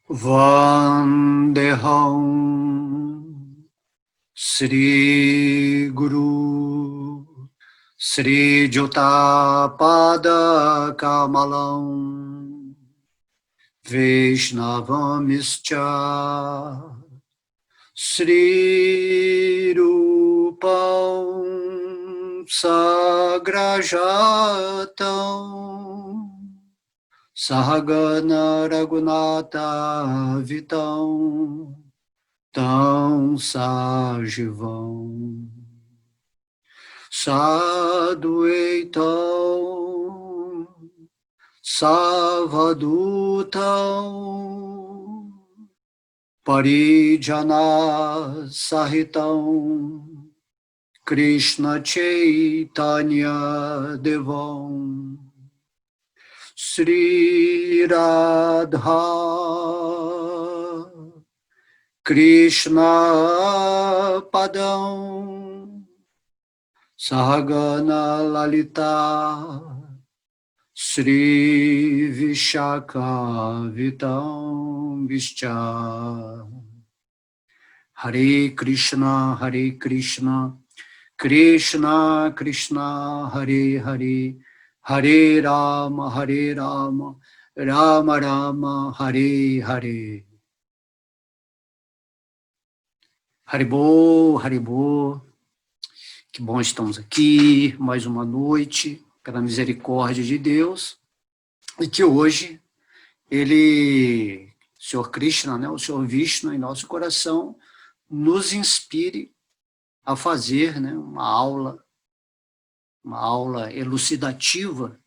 Vandeham Sri Guru Sri Jyotapada Kamalam Vaishnavamischa Sri Rupam Sagrajatam Sahagana Raghunatha Vitam Tam Sajivam Sadhuaitam Savadutam Parijana Sahitam Krishna Chaitanya Devam Sri Radha Krishna Padam Sahagana Lalita Sri Vishaka Vitam Vischa Hare Krishna Krishna Krishna Hare Hare Hare Rama Rama Rama Hare Hare. Haribô, Haribô, que bom estamos aqui, mais uma noite, pela misericórdia de Deus, e que hoje ele, o Senhor Krishna, né, o Senhor Vishnu em nosso coração, nos inspire a fazer, né, uma aula elucidativa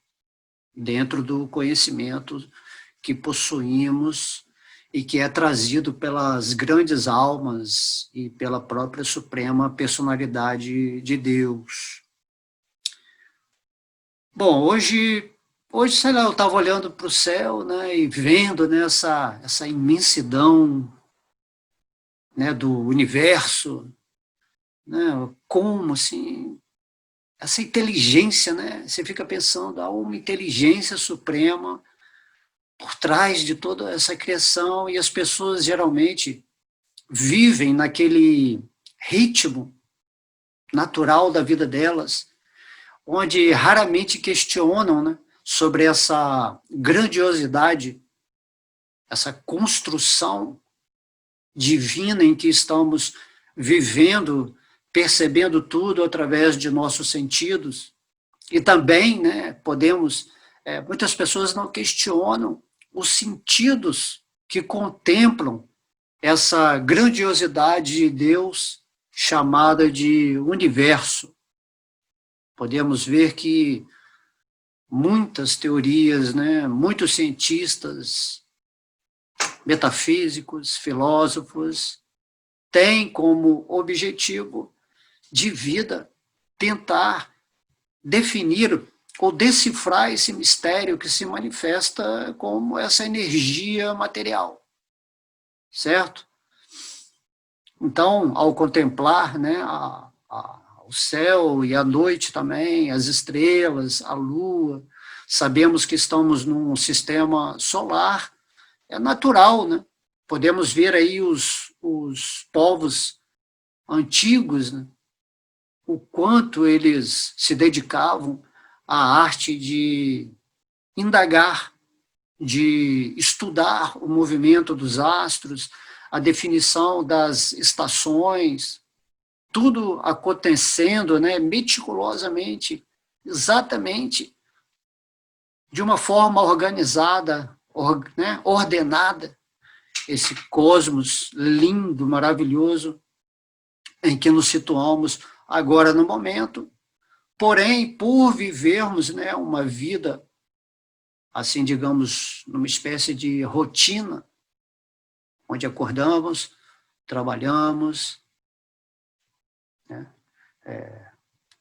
dentro do conhecimento que possuímos e que é trazido pelas grandes almas e pela própria suprema personalidade de Deus. Bom, hoje sei lá, eu estava olhando para o céu, né, e vendo, né, essa imensidão, né, do universo, né, como assim, essa inteligência, né, você fica pensando, há uma inteligência suprema por trás de toda essa criação, e as pessoas geralmente vivem naquele ritmo natural da vida delas, onde raramente questionam, né, sobre essa grandiosidade, essa construção divina em que estamos vivendo, percebendo tudo através de nossos sentidos. E também, né, muitas pessoas não questionam os sentidos que contemplam essa grandiosidade de Deus chamada de universo. Podemos ver que muitas teorias, né, muitos cientistas, metafísicos, filósofos, têm como objetivo de vida tentar definir ou decifrar esse mistério que se manifesta como essa energia material, certo? Então, ao contemplar, né, o céu e a noite também, as estrelas, a lua, sabemos que estamos num sistema solar, é natural, né? Podemos ver aí os povos antigos, né, o quanto eles se dedicavam à arte de indagar, de estudar o movimento dos astros, a definição das estações, tudo acontecendo, né, meticulosamente, exatamente, de uma forma organizada, né, ordenada, esse cosmos lindo, maravilhoso, em que nos situamos agora no momento. Porém, por vivermos, né, uma vida, assim, digamos, numa espécie de rotina, onde acordamos, trabalhamos, né,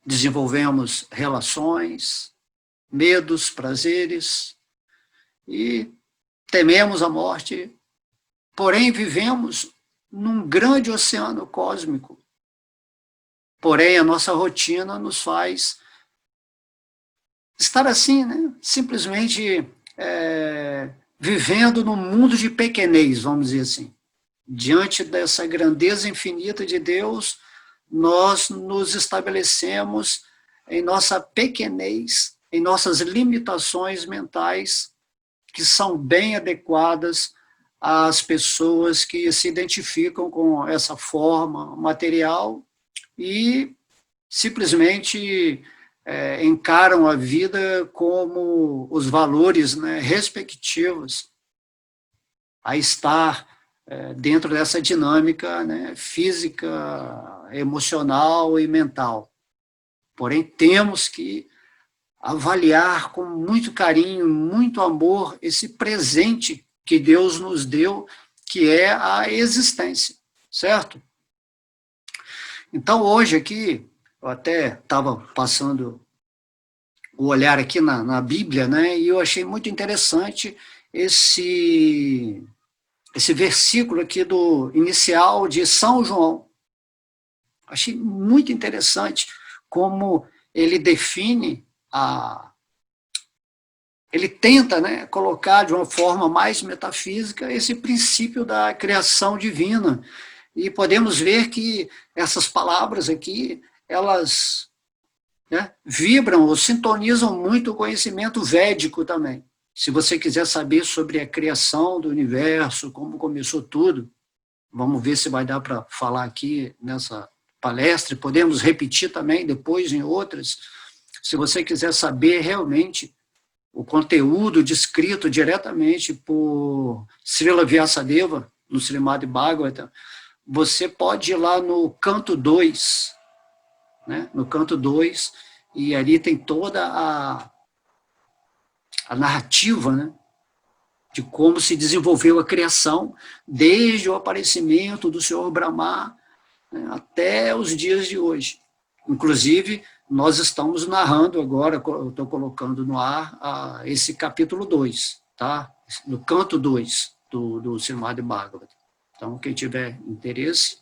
desenvolvemos relações, medos, prazeres, e tememos a morte, porém vivemos num grande oceano cósmico. Porém, a nossa rotina nos faz estar assim, né? Simplesmente vivendo num mundo de pequenez, vamos dizer assim. Diante dessa grandeza infinita de Deus, nós nos estabelecemos em nossa pequenez, em nossas limitações mentais, que são bem adequadas às pessoas que se identificam com essa forma material e simplesmente encaram a vida como os valores, né, respectivos a estar dentro dessa dinâmica, né, física, emocional e mental. Porém, temos que avaliar com muito carinho, muito amor, esse presente que Deus nos deu, que é a existência, certo? Então, hoje aqui, eu até estava passando o olhar aqui na Bíblia, né, e eu achei muito interessante esse versículo aqui do inicial de São João. Achei muito interessante como ele define ele tenta, né, colocar de uma forma mais metafísica esse princípio da criação divina. E podemos ver que essas palavras aqui, elas, né, vibram ou sintonizam muito o conhecimento védico também. Se você quiser saber sobre a criação do universo, como começou tudo, vamos ver se vai dar para falar aqui nessa palestra, podemos repetir também depois em outras. Se você quiser saber realmente o conteúdo descrito diretamente por Srila Vyasadeva, no Srimad Bhagavatam, você pode ir lá no canto 2, né? No canto 2, e ali tem toda a narrativa, né, de como se desenvolveu a criação, desde o aparecimento do Senhor Brahma, né, até os dias de hoje. Inclusive, nós estamos narrando agora, eu estou colocando no ar, esse capítulo 2, tá? No canto 2 do Srimad Bhagavatam. Então, quem tiver interesse.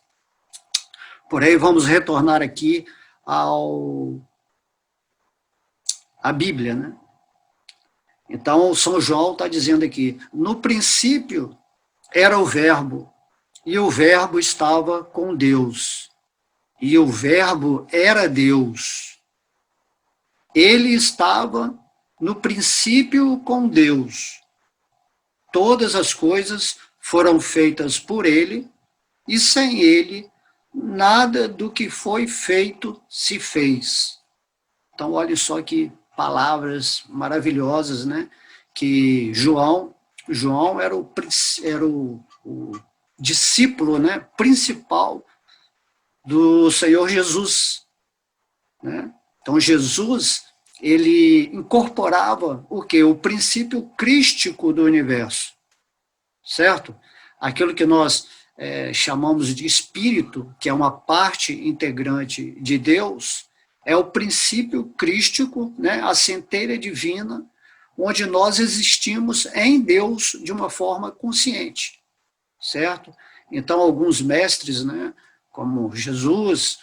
Porém, vamos retornar aqui à Bíblia, né? Então, São João está dizendo aqui, no princípio era o Verbo, e o Verbo estava com Deus, e o Verbo era Deus. Ele estava no princípio com Deus. Todas as coisas foram feitas por ele, e sem ele, nada do que foi feito se fez. Então, olha só que palavras maravilhosas, né? Que João era o discípulo, né, principal do Senhor Jesus, né? Então, Jesus, ele incorporava o quê? O princípio crístico do universo, certo? Aquilo que nós chamamos de espírito, que é uma parte integrante de Deus, é o princípio crístico, né, a centelha divina, onde nós existimos em Deus de uma forma consciente, certo? Então, alguns mestres, né, como Jesus,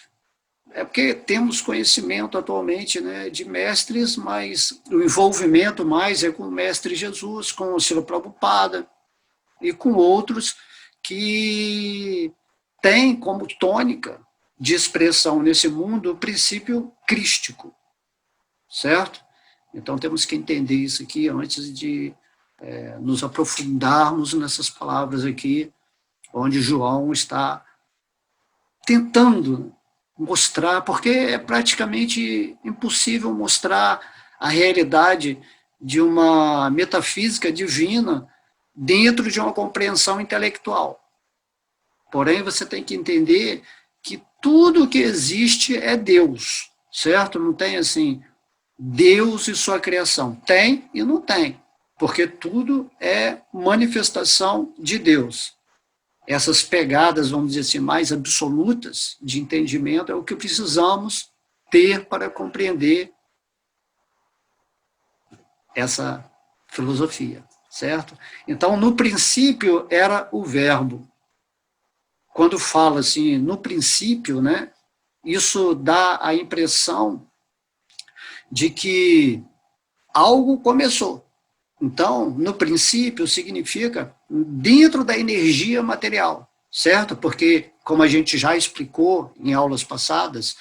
é porque temos conhecimento atualmente, né, de mestres, mas o envolvimento mais é com o mestre Jesus, com o Srila Prabhupada e com outros que têm como tônica de expressão nesse mundo o princípio crístico, certo? Então temos que entender isso aqui antes de nos aprofundarmos nessas palavras aqui, onde João está tentando mostrar, porque é praticamente impossível mostrar a realidade de uma metafísica divina dentro de uma compreensão intelectual. Porém, você tem que entender que tudo que existe é Deus, certo? Não tem assim, Deus e sua criação. Tem e não tem, porque tudo é manifestação de Deus. Essas pegadas, vamos dizer assim, mais absolutas de entendimento é o que precisamos ter para compreender essa filosofia, certo? Então, no princípio era o verbo. Quando fala assim, no princípio, né, isso dá a impressão de que algo começou. Então, no princípio, significa dentro da energia material, certo? Porque, como a gente já explicou em aulas passadas,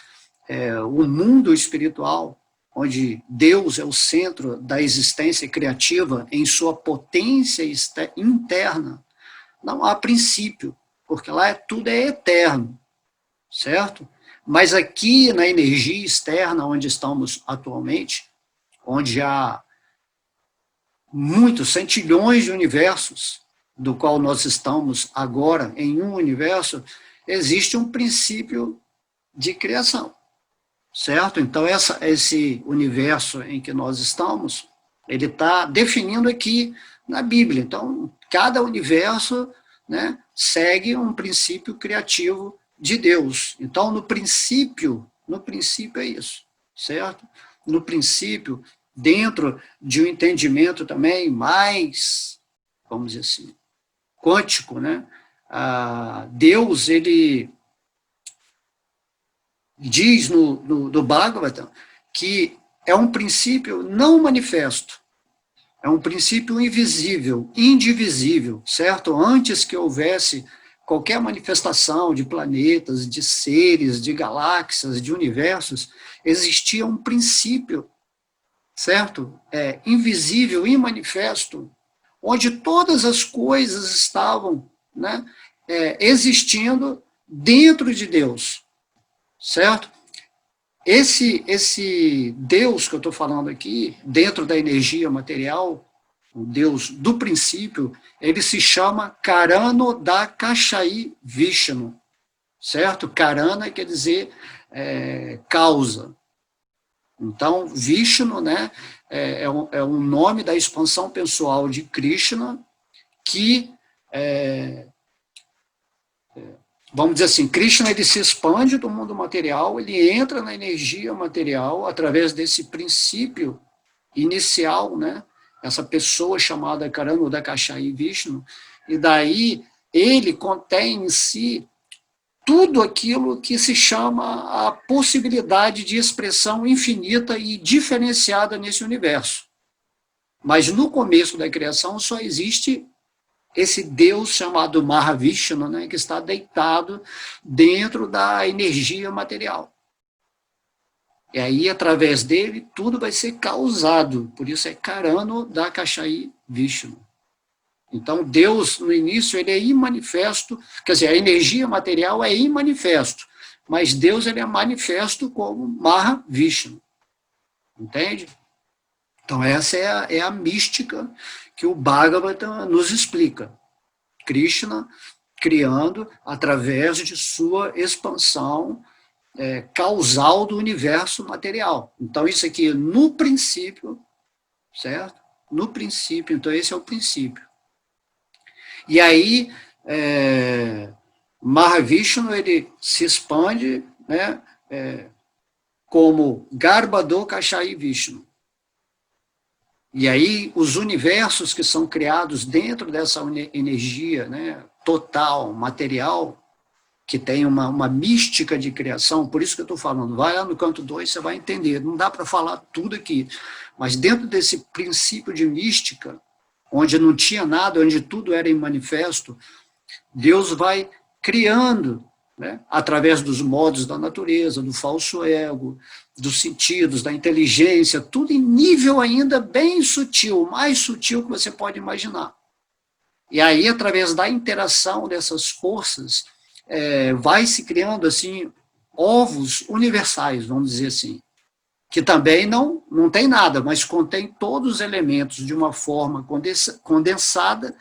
o mundo espiritual, onde Deus é o centro da existência criativa em sua potência interna, não há princípio, porque lá tudo é eterno, certo? Mas aqui na energia externa, onde estamos atualmente, onde há muitos centilhões de universos, do qual nós estamos agora em um universo, existe um princípio de criação, certo? Então, esse universo em que nós estamos, ele está definindo aqui na Bíblia. Então, cada universo, né, segue um princípio criativo de Deus. Então, no princípio é isso, certo? No princípio, dentro de um entendimento também mais, vamos dizer assim, quântico, né? Deus, ele diz no Bhagavatam que é um princípio não manifesto, é um princípio invisível, indivisível, certo? Antes que houvesse qualquer manifestação de planetas, de seres, de galáxias, de universos, existia um princípio, certo? Invisível, imanifesto, onde todas as coisas estavam, né, existindo dentro de Deus, certo? Esse Deus que eu estou falando aqui, dentro da energia material, o Deus do princípio, ele se chama Karano Dakashai Vishnu, certo? Karana quer dizer causa. Então, Vishnu, né, é um nome da expansão pessoal de Krishna, que vamos dizer assim, Krishna, ele se expande do mundo material, ele entra na energia material através desse princípio inicial, né? Essa pessoa chamada Karanodakashai Vishnu, e daí ele contém em si tudo aquilo que se chama a possibilidade de expressão infinita e diferenciada nesse universo. Mas no começo da criação só existe esse Deus chamado Mahavishnu, né, que está deitado dentro da energia material. E aí, através dele, tudo vai ser causado. Por isso é Karano Dakashai Vishnu. Então, Deus, no início, ele é imanifesto, quer dizer, a energia material é imanifesto, mas Deus ele é manifesto como Mahavishnu. Entende? Então, essa é a mística que o Bhagavatam nos explica. Krishna criando através de sua expansão causal do universo material. Então, isso aqui no princípio, certo? No princípio, então esse é o princípio. E aí, Mahavishnu, ele se expande, né, como Garbhodakashai Vishnu. E aí, os universos que são criados dentro dessa energia, né, total, material, que tem uma mística de criação, por isso que eu estou falando, vai lá no canto 2, você vai entender, não dá para falar tudo aqui, mas dentro desse princípio de mística, onde não tinha nada, onde tudo era imanifesto, Deus vai criando, né, através dos modos da natureza, do falso ego, dos sentidos, da inteligência, tudo em nível ainda bem sutil, mais sutil que você pode imaginar. E aí, através da interação dessas forças, vai se criando assim ovos universais, vamos dizer assim, que também não tem nada, mas contém todos os elementos de uma forma condensada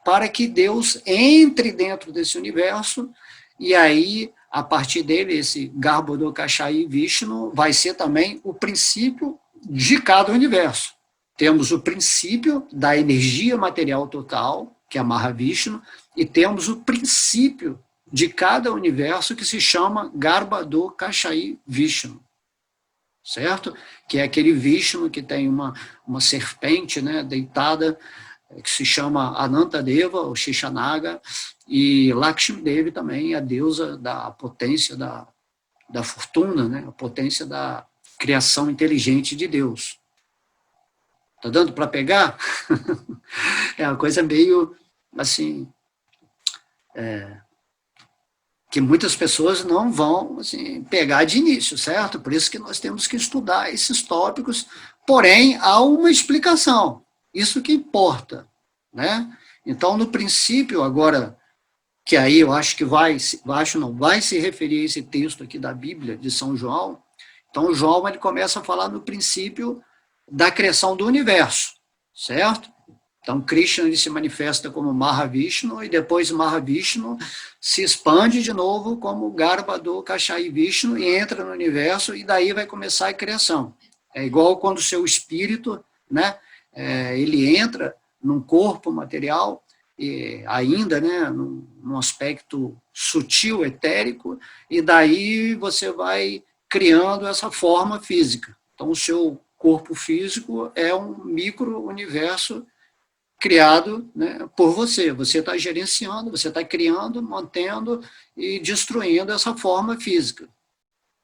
para que Deus entre dentro desse universo e aí, a partir dele, esse Garbhodakashai Vishnu vai ser também o princípio de cada universo. Temos o princípio da energia material total, que é Mahavishnu, e temos o princípio de cada universo que se chama Garbhodakashai Vishnu, certo? Que é aquele Vishnu que tem uma serpente, né, deitada, que se chama Anantadeva, ou Shishanaga, e Lakshmi Devi também, a deusa da potência da fortuna, né, a potência da criação inteligente de Deus. Tá dando para pegar? É uma coisa meio, assim, que muitas pessoas não vão assim, pegar de início, certo? Por isso que nós temos que estudar esses tópicos, porém, há uma explicação, isso que importa, né? Então, no princípio, agora, que aí eu acho que vai se referir a esse texto aqui da Bíblia, de São João. Então, João ele começa a falar no princípio da criação do universo, certo? Então, Krishna ele se manifesta como Mahavishnu e depois Mahavishnu se expande de novo como Garbhador Kashai Vishnu e entra no universo e daí vai começar a criação. É igual quando o seu espírito, né, ele entra num corpo material, e ainda, né, num aspecto sutil, etérico, e daí você vai criando essa forma física. Então, o seu corpo físico é um micro-universo criado, né, por você. Você está gerenciando, você está criando, mantendo e destruindo essa forma física,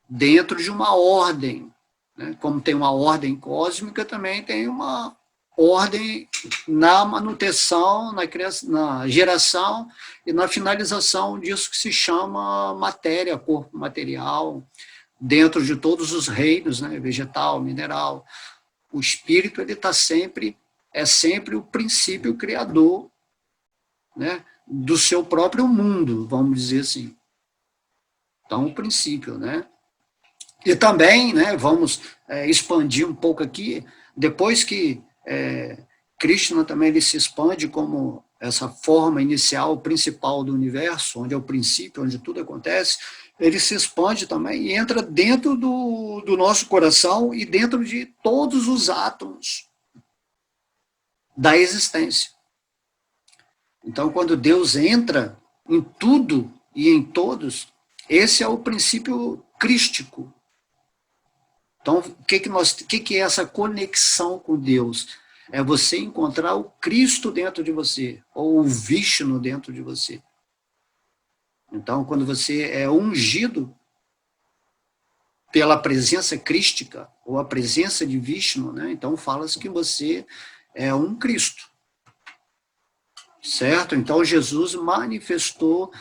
dentro de uma ordem. Né? Como tem uma ordem cósmica, também tem uma ordem na manutenção, na criação, na geração e na finalização disso que se chama matéria, corpo material, dentro de todos os reinos, né, vegetal, mineral. O espírito ele está sempre é sempre o princípio criador, né, do seu próprio mundo, vamos dizer assim. Então, o princípio, né? E também, né, vamos expandir um pouco aqui, depois que Krishna também ele se expande como essa forma inicial, principal do universo, onde é o princípio, onde tudo acontece, ele se expande também e entra dentro do nosso coração e dentro de todos os átomos da existência. Então, quando Deus entra em tudo e em todos, esse é o princípio crístico. Então, o que é essa conexão com Deus? É você encontrar o Cristo dentro de você, ou o Vishnu dentro de você. Então, quando você é ungido pela presença crística, ou a presença de Vishnu, né? Então fala-se que você é um Cristo. Certo? Então, Jesus manifestou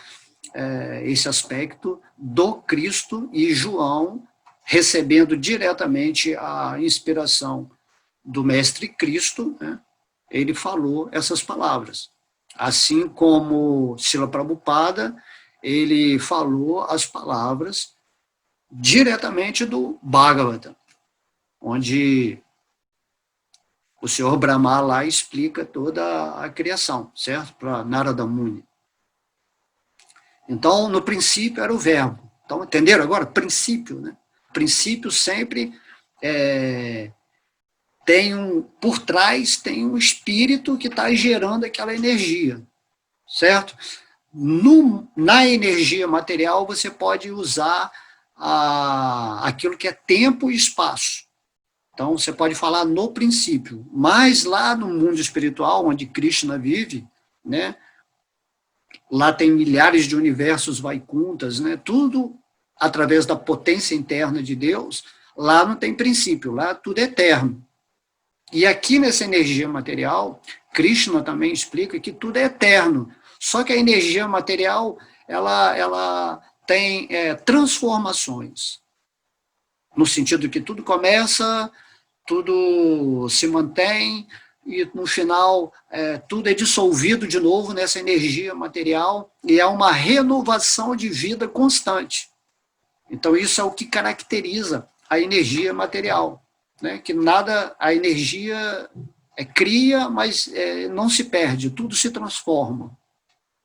esse aspecto do Cristo e João, recebendo diretamente a inspiração do Mestre Cristo, né, ele falou essas palavras. Assim como Srila Prabhupada, ele falou as palavras diretamente do Bhagavatam, onde o senhor Brahma lá explica toda a criação, certo? Para Narada Muni. Então, no princípio era o verbo. Então, entenderam agora? Princípio, né? Princípio sempre por trás tem um espírito que está gerando aquela energia, certo? Na energia material, você pode usar aquilo que é tempo e espaço. Então, você pode falar no princípio, mas lá no mundo espiritual, onde Krishna vive, né, lá tem milhares de universos vaikuntas, né, tudo através da potência interna de Deus, lá não tem princípio, lá tudo é eterno. E aqui nessa energia material, Krishna também explica que tudo é eterno, só que a energia material, ela tem transformações, no sentido que tudo começa, tudo se mantém, e no final tudo é dissolvido de novo nessa energia material, e há uma renovação de vida constante. Então, isso é o que caracteriza a energia material, né? Que nada, a energia cria, mas não se perde, tudo se transforma,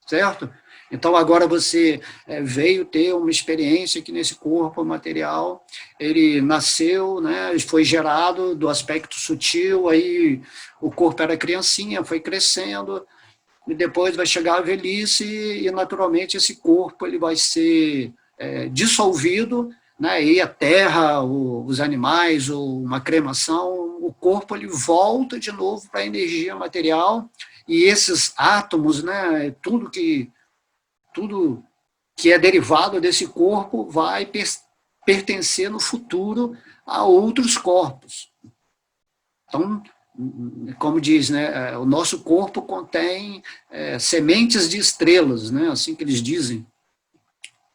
certo? Então, agora você veio ter uma experiência aqui nesse corpo material, ele nasceu, né, foi gerado do aspecto sutil, aí o corpo era criancinha, foi crescendo, e depois vai chegar a velhice, e naturalmente esse corpo ele vai ser dissolvido, né, e a terra, os animais, uma cremação, o corpo ele volta de novo para a energia material, e esses átomos, né, tudo que é derivado desse corpo vai pertencer no futuro a outros corpos. Então, como diz, né, o nosso corpo contém sementes de estrelas, né, assim que eles dizem.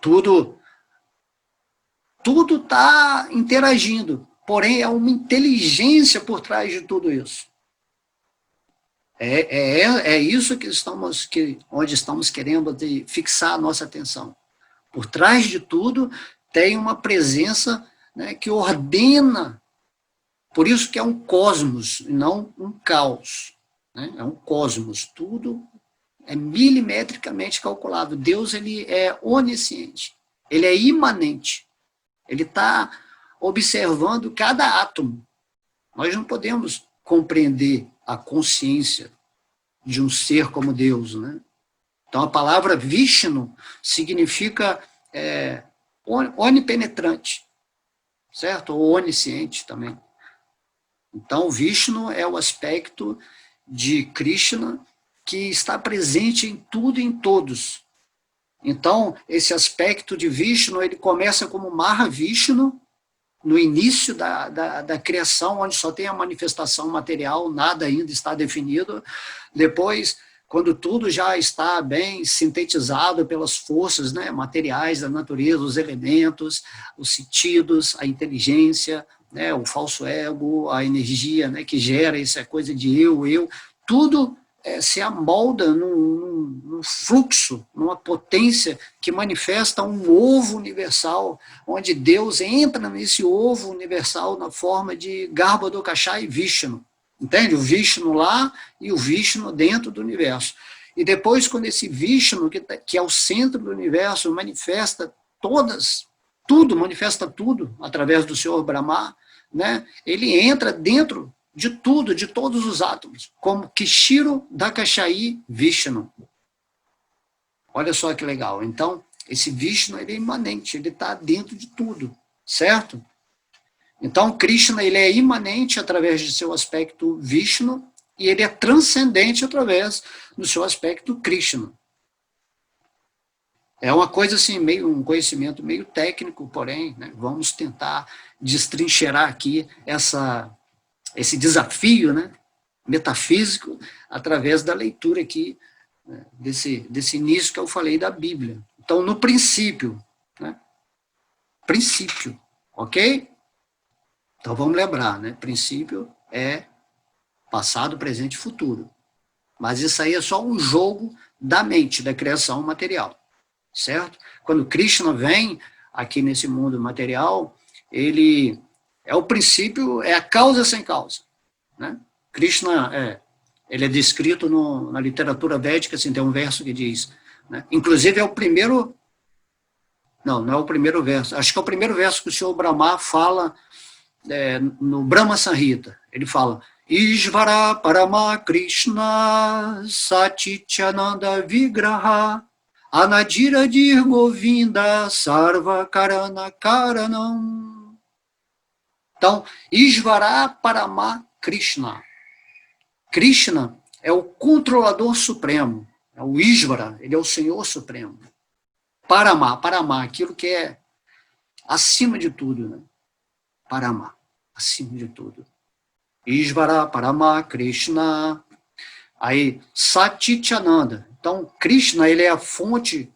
Tudo está interagindo, porém é uma inteligência por trás de tudo isso. É isso onde estamos querendo fixar a nossa atenção. Por trás de tudo tem uma presença, né, que ordena. Por isso que é um cosmos, e não um caos. Né? É um cosmos, tudo é milimetricamente calculado. Deus, ele é onisciente, ele é imanente, ele está observando cada átomo. Nós não podemos compreender a consciência de um ser como Deus. Né? Então, a palavra Vishnu significa onipenetrante, certo? Ou onisciente também. Então, Vishnu é o aspecto de Krishna que está presente em tudo e em todos. Então, esse aspecto de Vishnu, ele começa como Mahavishnu, no início da criação, onde só tem a manifestação material, nada ainda está definido. Depois, quando tudo já está bem sintetizado pelas forças, né, materiais da natureza, os elementos, os sentidos, a inteligência, né, o falso ego, a energia, né, que gera essa coisa de eu, tudo se amolda num fluxo, numa potência que manifesta um ovo universal, onde Deus entra nesse ovo universal na forma de Garbhodakashayi Vishnu. Entende? O Vishnu lá e o Vishnu dentro do universo. E depois, quando esse Vishnu, que é o centro do universo, manifesta manifesta tudo através do Senhor Brahma, né? Ele entra dentro de tudo, de todos os átomos, como Kshiro Dakashayi Vishnu. Olha só que legal. Então, esse Vishnu, ele é imanente, ele está dentro de tudo, certo? Então, Krishna, ele é imanente através de seu aspecto Vishnu e ele é transcendente através do seu aspecto Krishna. É uma coisa assim, um conhecimento meio técnico, porém, né, vamos tentar destrincheirar aqui esse desafio, né, metafísico através da leitura aqui, né, desse início que eu falei da Bíblia. Então, no princípio, né, princípio, ok? Então, vamos lembrar, né, princípio é passado, presente e futuro. Mas isso aí é só um jogo da mente, da criação material, certo? Quando Krishna vem aqui nesse mundo material, ele é o princípio, é a causa sem causa. Né? Krishna, ele é descrito na literatura védica, assim, tem um verso que diz, né? Inclusive é o primeiro, não é o primeiro verso, acho que é o primeiro verso que o Senhor Brahma fala no Brahma Samhita. Ele fala, Ishvara Parama Krishna Satityananda Vigraha Anadira Dir Govinda Sarva Karana Karanam. Então, Ishvara Parama Krishna. Krishna é o controlador supremo. É o Ishvara, ele é o Senhor Supremo. Parama, aquilo que é acima de tudo, né? Parama, acima de tudo. Ishvara Parama Krishna. Aí, Satityananda. Então, Krishna, ele é a fonte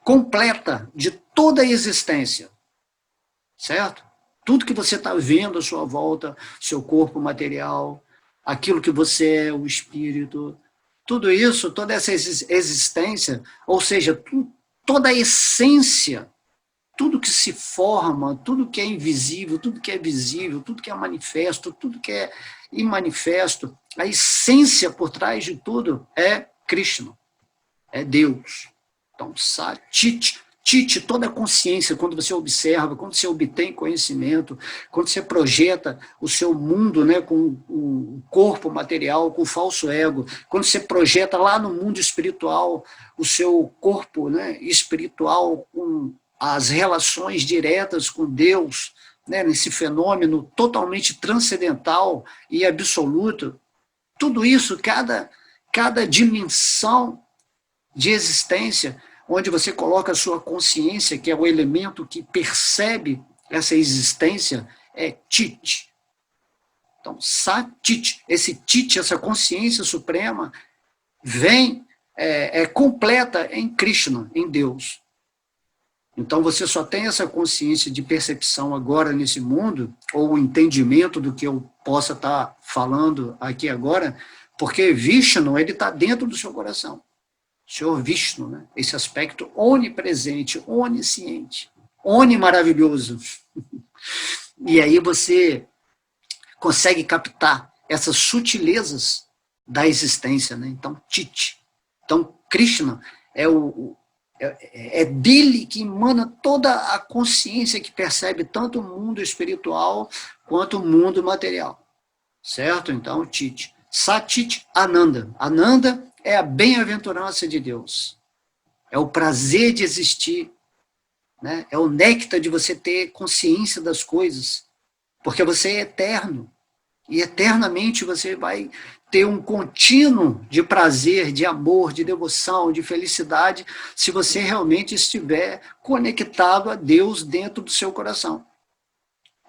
completa de toda a existência. Certo? Tudo que você está vendo à sua volta, seu corpo material, aquilo que você é, o espírito, tudo isso, toda essa existência, ou seja, toda a essência, tudo que se forma, tudo que é invisível, tudo que é visível, tudo que é manifesto, tudo que é imanifesto, a essência por trás de tudo é Krishna, é Deus. Então, Satit, toda a consciência, quando você observa, quando você obtém conhecimento, quando você projeta o seu mundo, né, com o corpo material, com o falso ego, quando você projeta lá no mundo espiritual o seu corpo, né, espiritual com as relações diretas com Deus, né, nesse fenômeno totalmente transcendental e absoluto, tudo isso, cada dimensão de existência, onde você coloca a sua consciência, que é o elemento que percebe essa existência, é Chit. Então, Satit, esse Tit, essa consciência suprema, vem, completa em Krishna, em Deus. Então, você só tem essa consciência de percepção agora nesse mundo, ou o entendimento do que eu possa estar falando aqui agora, porque Vishnu, ele está dentro do seu coração. O Senhor Vishnu, né? Esse aspecto onipresente, onisciente, maravilhoso. E aí você consegue captar essas sutilezas da existência, né? Então, Tit. Então, Krishna é dele que emana toda a consciência que percebe tanto o mundo espiritual quanto o mundo material. Certo? Então, Tit. Satit Ananda. Ananda é a bem-aventurança de Deus. É o prazer de existir. Né? É o néctar de você ter consciência das coisas. Porque você é eterno. E eternamente você vai ter um contínuo de prazer, de amor, de devoção, de felicidade, se você realmente estiver conectado a Deus dentro do seu coração.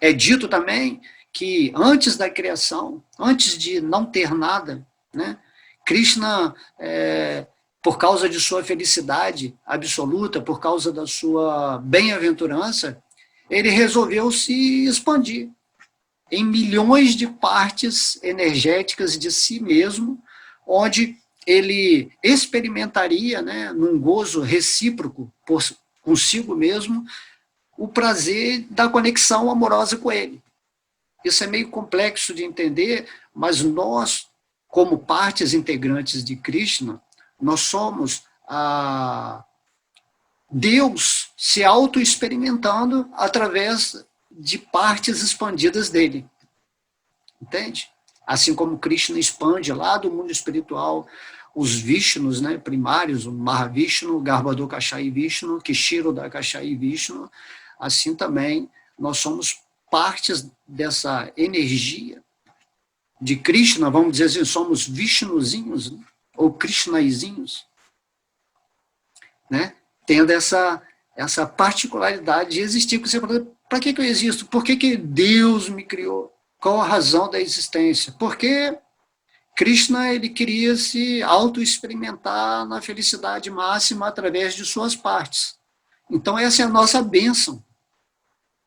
É dito também que antes da criação, antes de não ter nada, né, Krishna, por causa de sua felicidade absoluta, por causa da sua bem-aventurança, ele resolveu se expandir em milhões de partes energéticas de si mesmo, onde ele experimentaria, né, num gozo recíproco consigo mesmo, o prazer da conexão amorosa com ele. Isso é meio complexo de entender, mas nós, como partes integrantes de Krishna, nós somos Deus se auto-experimentando através de partes expandidas dele. Entende? Assim como Krishna expande lá do mundo espiritual os Vishnus, né, primários, o Mahavishnu, o Garbhodakashayi Vishnu, Kshirodakashayi Vishnu, assim também nós somos partes dessa energia de Krishna, vamos dizer assim, somos Vishnuzinhos, né, ou Krishnaizinhos, né, tendo essa particularidade de existir. Para que eu existo? Por que Deus me criou? Qual a razão da existência? Porque Krishna, ele queria se auto-experimentar na felicidade máxima através de suas partes. Então essa é a nossa bênção,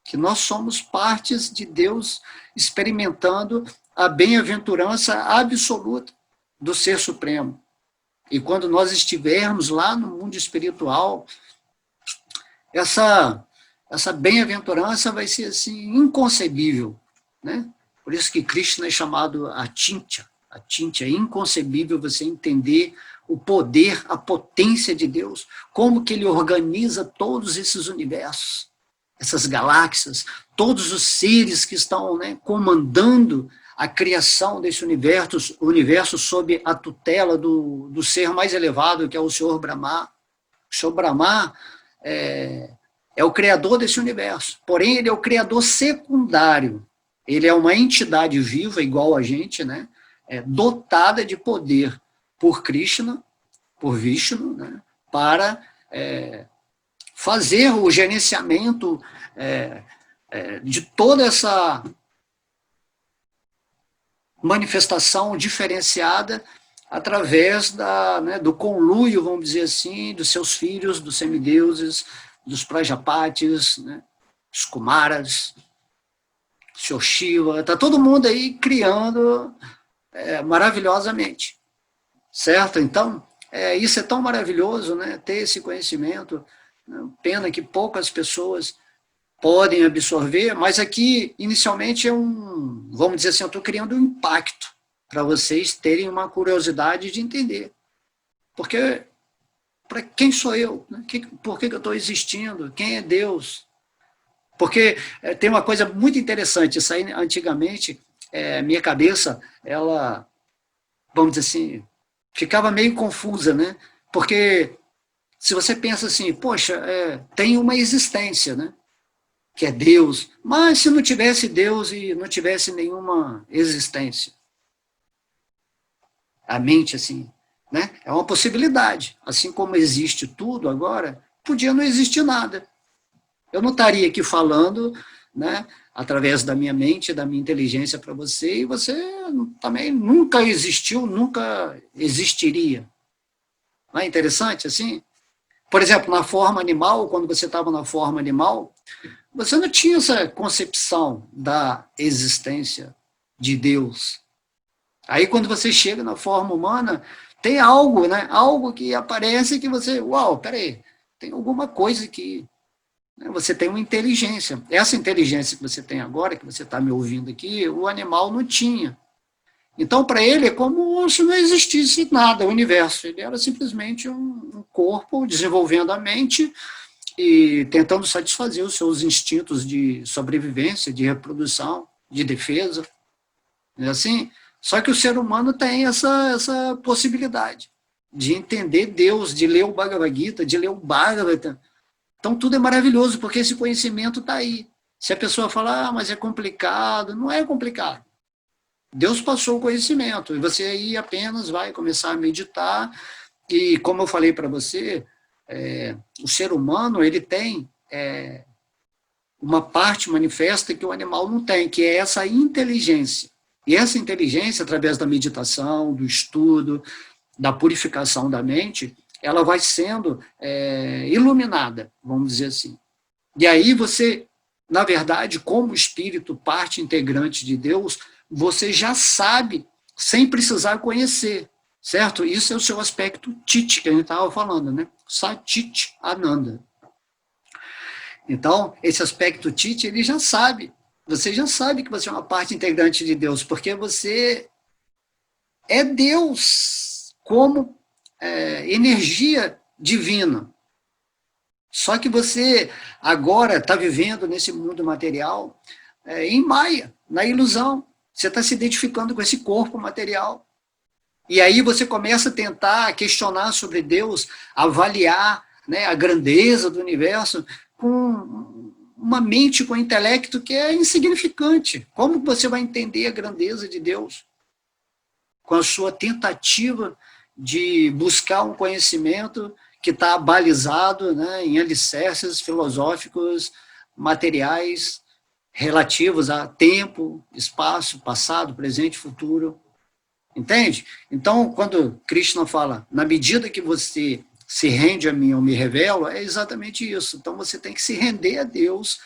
que nós somos partes de Deus experimentando a bem-aventurança absoluta do Ser Supremo. E quando nós estivermos lá no mundo espiritual, essa bem-aventurança vai ser assim inconcebível, né? Por isso que Krishna é chamado Achintya. Achintya é inconcebível você entender o poder, a potência de Deus, como que ele organiza todos esses universos, essas galáxias, todos os seres que estão, né, comandando a criação desse universo sob a tutela do ser mais elevado, que é o Senhor Brahma. O Senhor Brahma é o criador desse universo, porém ele é o criador secundário. Ele é uma entidade viva, igual a gente, né, dotada de poder por Krishna, por Vishnu, né, para fazer o gerenciamento de toda essa manifestação diferenciada através do conluio, vamos dizer assim, dos seus filhos, dos semideuses, dos Prajapatis, né, dos Kumaras, Sr. Shiva, está todo mundo aí criando maravilhosamente, certo? Então, isso é tão maravilhoso, né, ter esse conhecimento, né, pena que poucas pessoas podem absorver, mas aqui, inicialmente, vamos dizer assim, eu estou criando um impacto para vocês terem uma curiosidade de entender. Porque, para quem sou eu? Né? Por que eu estou existindo? Quem é Deus? Porque tem uma coisa muito interessante, isso aí, antigamente, minha cabeça, ela, vamos dizer assim, ficava meio confusa, né? Porque se você pensa assim, poxa, tem uma existência, né? Que é Deus, mas se não tivesse Deus e não tivesse nenhuma existência, a mente, assim, né? É uma possibilidade, assim como existe tudo agora, podia não existir nada. Eu não estaria aqui falando, né, através da minha mente, da minha inteligência para você, e você também nunca existiu, nunca existiria. Não é interessante assim? Por exemplo, na forma animal, quando você estava na forma animal, você não tinha essa concepção da existência de Deus. Aí, quando você chega na forma humana, tem algo, né? Algo que aparece que você, uau, peraí, tem alguma coisa que, né? Você tem uma inteligência. Essa inteligência que você tem agora, que você está me ouvindo aqui, o animal não tinha. Então, para ele, é como se não existisse nada, o universo. Ele era simplesmente um corpo desenvolvendo a mente e tentando satisfazer os seus instintos de sobrevivência, de reprodução, de defesa. É assim? Só que o ser humano tem essa possibilidade de entender Deus, de ler o Bhagavad Gita, de ler o Bhagavata. Então, tudo é maravilhoso, porque esse conhecimento está aí. Se a pessoa falar, mas é complicado, não é complicado. Deus passou o conhecimento, e você aí apenas vai começar a meditar, e como eu falei para você, o ser humano ele tem uma parte manifesta que o animal não tem, que é essa inteligência. E essa inteligência, através da meditação, do estudo, da purificação da mente, ela vai sendo iluminada, vamos dizer assim. E aí você, na verdade, como espírito, parte integrante de Deus, você já sabe, sem precisar conhecer, certo? Isso é o seu aspecto Tit, que a gente estava falando, né? Satit Ananda. Então, esse aspecto Tit, ele já sabe. Você já sabe que você é uma parte integrante de Deus, porque você é Deus como energia divina. Só que você agora está vivendo nesse mundo material em Maia, na ilusão. Você está se identificando com esse corpo material. E aí você começa a tentar questionar sobre Deus, avaliar, né, a grandeza do universo com uma mente, com um intelecto que é insignificante. Como você vai entender a grandeza de Deus? Com a sua tentativa de buscar um conhecimento que está balizado, né, em alicerces filosóficos materiais relativos a tempo, espaço, passado, presente, futuro. Entende? Então, quando Krishna fala, na medida que você se rende a mim, eu me revelo, é exatamente isso. Então, você tem que se render a Deus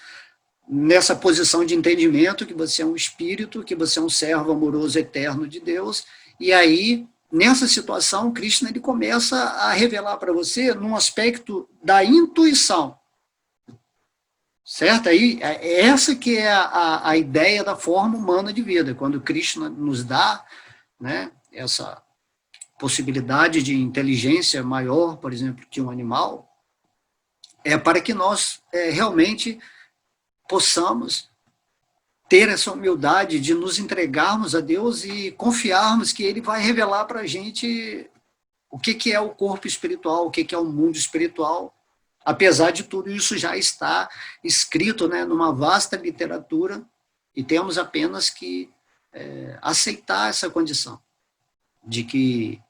nessa posição de entendimento que você é um espírito, que você é um servo amoroso eterno de Deus, e aí, nessa situação, Krishna ele começa a revelar para você num aspecto da intuição. Certo? Aí, essa que é a ideia da forma humana de vida, quando Krishna nos dá, né, essa possibilidade de inteligência maior, por exemplo, que um animal, é para que nós realmente possamos ter essa humildade de nos entregarmos a Deus e confiarmos que Ele vai revelar para a gente o que é o corpo espiritual, o que é o mundo espiritual. Apesar de tudo isso já está escrito, né, numa vasta literatura, e temos apenas que aceitar essa condição de que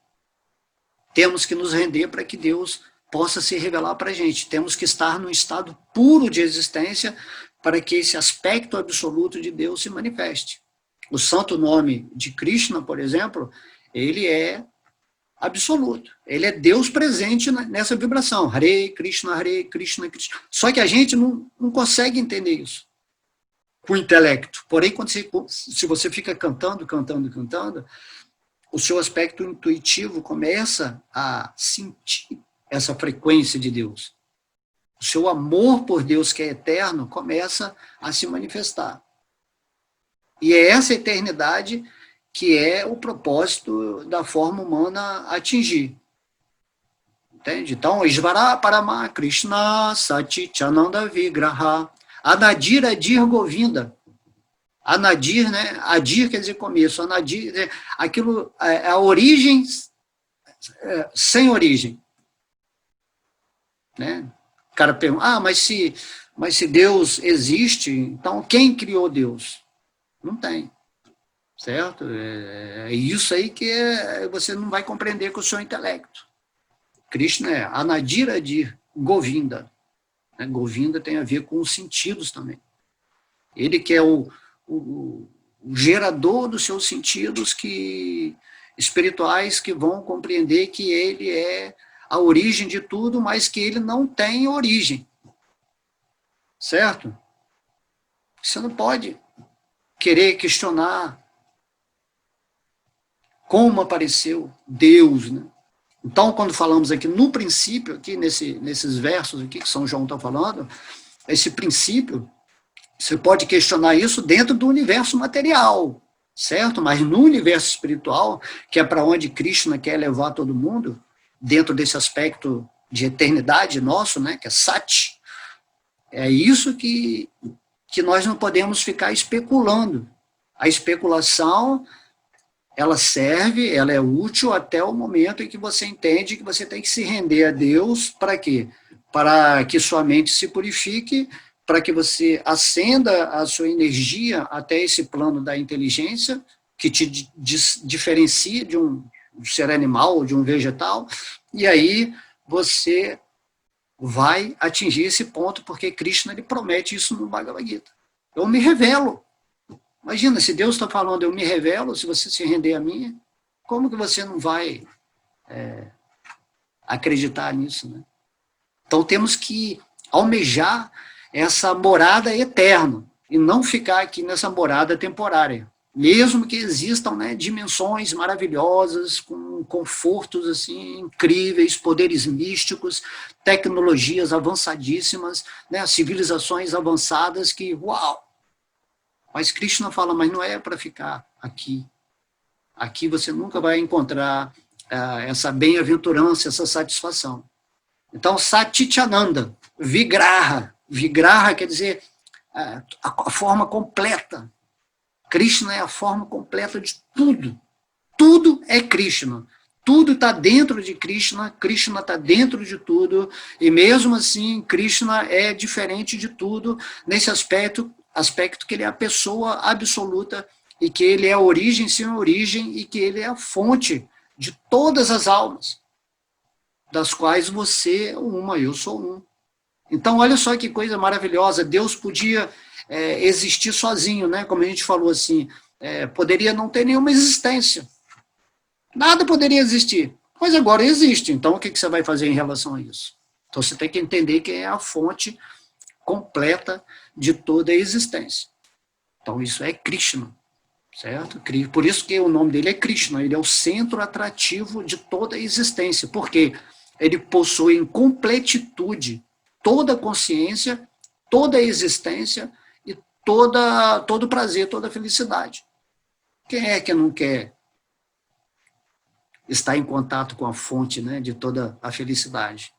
temos que nos render para que Deus possa se revelar para a gente. Temos que estar num estado puro de existência para que esse aspecto absoluto de Deus se manifeste. O santo nome de Krishna, por exemplo, ele é absoluto. Ele é Deus presente nessa vibração. Hare Krishna, Krishna. Só que a gente não consegue entender isso com o intelecto. Porém, se você fica cantando, o seu aspecto intuitivo começa a sentir essa frequência de Deus. O seu amor por Deus, que é eterno, começa a se manifestar. E é essa eternidade que é o propósito da forma humana atingir. Entende? Então, Isvara Parama Krishna Satchitananda Vigraha Anadir Adir Govinda. Anadir, né? Adir quer dizer começo. Anadir, aquilo, a origem sem origem. Né? O cara pergunta, mas se Deus existe, então quem criou Deus? Não tem. Certo? É isso aí que você não vai compreender com o seu intelecto. Krishna é Anadir Adir Govinda. Govinda tem a ver com os sentidos também. Ele que é o gerador dos seus sentidos espirituais que vão compreender que ele é a origem de tudo, mas que ele não tem origem. Certo? Você não pode querer questionar como apareceu Deus, né? Então, quando falamos aqui no princípio, aqui nesses versos aqui que São João está falando, esse princípio, você pode questionar isso dentro do universo material, certo? Mas no universo espiritual, que é para onde Krishna quer levar todo mundo, dentro desse aspecto de eternidade nosso, né, que é Sati, é isso que nós não podemos ficar especulando. A especulação, ela serve, ela é útil até o momento em que você entende que você tem que se render a Deus. Para quê? Para que sua mente se purifique, para que você acenda a sua energia até esse plano da inteligência, que te diferencia de um ser animal ou de um vegetal, e aí você vai atingir esse ponto, porque Krishna ele promete isso no Bhagavad Gita. Eu me revelo. Imagina, se Deus está falando, eu me revelo, se você se render a mim, como que você não vai acreditar nisso, né? Então temos que almejar essa morada eterna e não ficar aqui nessa morada temporária. Mesmo que existam, né, dimensões maravilhosas, com confortos assim, incríveis, poderes místicos, tecnologias avançadíssimas, né, civilizações avançadas que, uau! Mas Krishna fala, mas não é para ficar aqui. Aqui você nunca vai encontrar essa bem-aventurança, essa satisfação. Então, Satchitananda, Vigraha. Vigraha quer dizer a forma completa. Krishna é a forma completa de tudo. Tudo é Krishna. Tudo está dentro de Krishna, Krishna está dentro de tudo, e mesmo assim, Krishna é diferente de tudo nesse aspecto que ele é a pessoa absoluta, e que ele é a origem sem origem, e que ele é a fonte de todas as almas, das quais você é uma, eu sou um. Então, olha só que coisa maravilhosa, Deus podia existir sozinho, né? Como a gente falou assim, poderia não ter nenhuma existência. Nada poderia existir. Mas agora existe. Então, o que você vai fazer em relação a isso? Então, você tem que entender que é a fonte completa de toda a existência. Então, isso é Krishna, certo? Por isso que o nome dele é Krishna. Ele é o centro atrativo de toda a existência. Porque ele possui em completitude toda a consciência, toda a existência e todo o prazer, toda a felicidade. Quem é que não quer estar em contato com a fonte, né, de toda a felicidade?